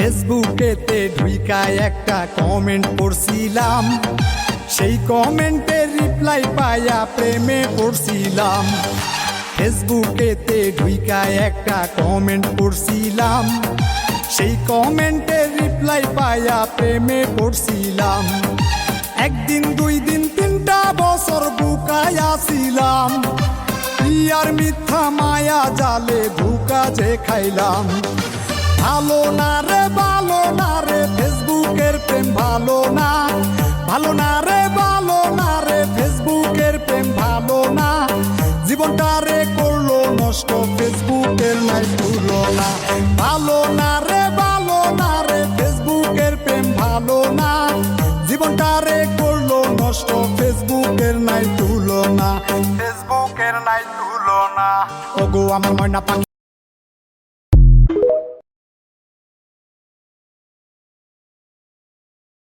ফেসবুকেতে ঢুইকায় একটা কমেন্ট পড়ছিলাম, সেই কমেন্টের রিপ্লাই পাইয়া প্রেমে পড়ছিলাম। ফেসবুকেতে ঢুইকায় একটা কমেন্ট পড়ছিলাম, সেই কমেন্টের রিপ্লাই পাইয়া প্রেমে পড়ছিলাম। একদিন দুই দিন 3টা বছর বুকায় আসিলাম, আর মিথ্যা মায়া জালে ধোঁকা যে খাইলাম। ভালো না রে ভালো না রে ফেসবুকের প্রেম ভালো না, ভালো না রে ভালো না রে ফেসবুকের প্রেম ভালো না। জীবনটা রে করলো নষ্ট ফেসবুকের নাই তুলনা। ভালো না রে ভালো না রে ফেসবুকের প্রেম ভালো না, জীবনটা রে করলো নষ্ট ফেসবুকের নাই তুলনা, ফেসবুকের নাই তুলনা। ওগো আমার ময়না পাখি